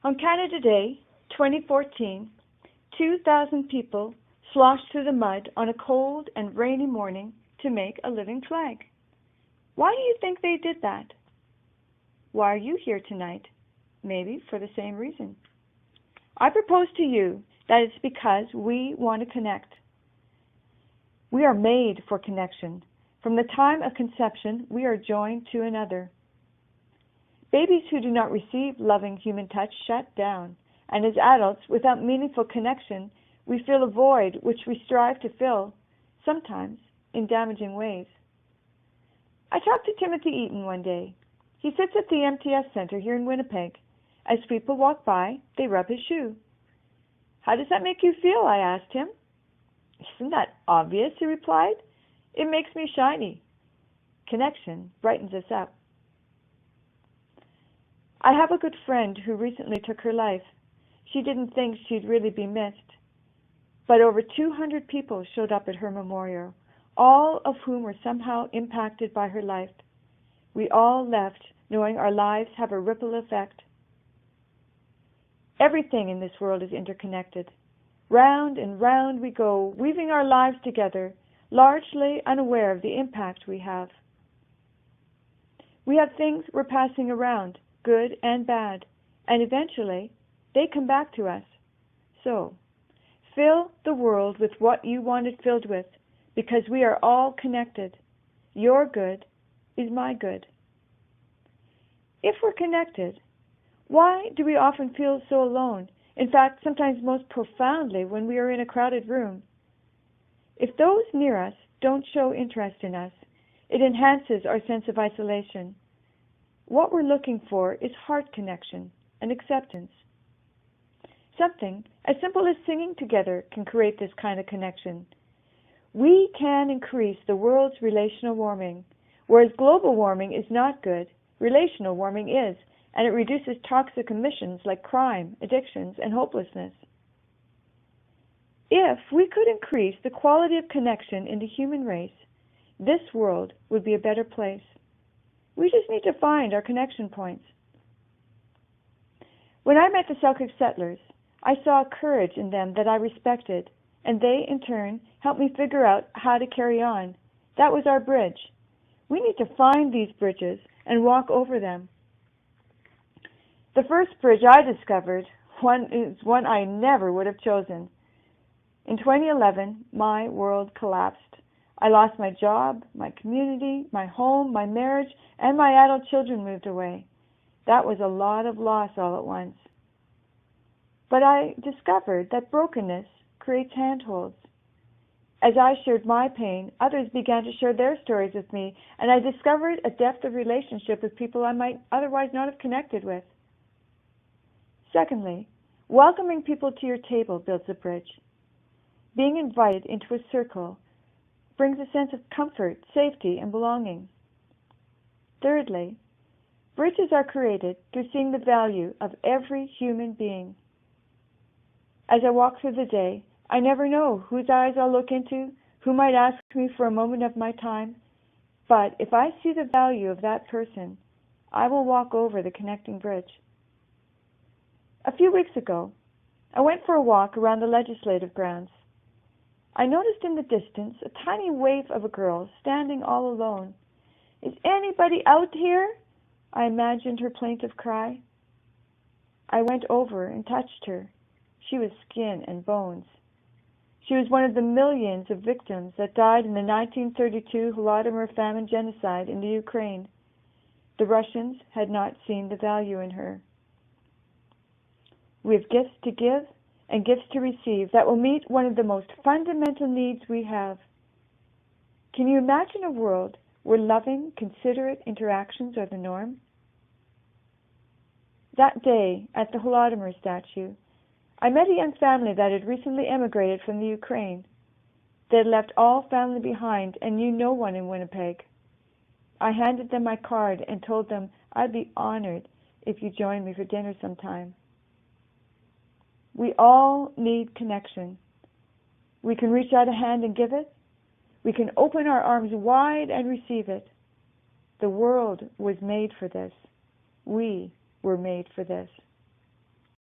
On Canada Day, 2014, 2,000 people sloshed through the mud on a cold and rainy morning to make a living flag. Why do you think they did that? Why are you here tonight? Maybe for the same reason. I propose to you that it's because we want to connect. We are made for connection. From the time of conception, we are joined to another. Babies who do not receive loving human touch shut down, and as adults, without meaningful connection, we feel a void which we strive to fill, sometimes in damaging ways. I talked to Timothy Eaton one day. He sits at the MTS Center here in Winnipeg. As people walk by, they rub his shoe. "How does that make you feel?" I asked him. "Isn't that obvious?" he replied. "It makes me shiny." Connection brightens us up. I have a good friend who recently took her life. She didn't think she'd really be missed. But over 200 people showed up at her memorial, all of whom were somehow impacted by her life. We all left knowing our lives have a ripple effect. Everything in this world is interconnected. Round and round we go, weaving our lives together, largely unaware of the impact we have. We have things we're passing around, good and bad, and eventually they come back to us. So, fill the world with what you want it filled with, because we are all connected. Your good is my good. If we're connected, why do we often feel so alone? In fact, sometimes most profoundly when we are in a crowded room. If those near us don't show interest in us, it enhances our sense of isolation. What we're looking for is heart connection and acceptance. Something as simple as singing together can create this kind of connection. We can increase the world's relational warming. Whereas global warming is not good, relational warming is, and it reduces toxic emissions like crime, addictions, and hopelessness. If we could increase the quality of connection in the human race, this world would be a better place. We just need to find our connection points. When I met the Selkirk settlers, I saw a courage in them that I respected, and they, in turn, helped me figure out how to carry on. That was our bridge. We need to find these bridges and walk over them. The first bridge I discovered is one I never would have chosen. In 2011, my world collapsed. I lost my job, my community, my home, my marriage, and my adult children moved away. That was a lot of loss all at once. But I discovered that brokenness creates handholds. As I shared my pain, others began to share their stories with me, and I discovered a depth of relationship with people I might otherwise not have connected with. Secondly, welcoming people to your table builds a bridge. Being invited into a circle brings a sense of comfort, safety, and belonging. Thirdly, bridges are created through seeing the value of every human being. As I walk through the day, I never know whose eyes I'll look into, who might ask me for a moment of my time, but if I see the value of that person, I will walk over the connecting bridge. A few weeks ago, I went for a walk around the legislative grounds. I noticed in the distance a tiny waif of a girl standing all alone. "Is anybody out here?" I imagined her plaintive cry. I went over and touched her. She was skin and bones. She was one of the millions of victims that died in the 1932 Holodomor famine genocide in the Ukraine. The Russians had not seen the value in her. We have gifts to give and gifts to receive that will meet one of the most fundamental needs we have. Can you imagine a world where loving, considerate interactions are the norm? That day, at the Holodomor statue, I met a young family that had recently emigrated from the Ukraine. They had left all family behind and knew no one in Winnipeg. I handed them my card and told them I'd be honored if you joined me for dinner sometime. We all need connection. We can reach out a hand and give it. We can open our arms wide and receive it. The world was made for this. We were made for this.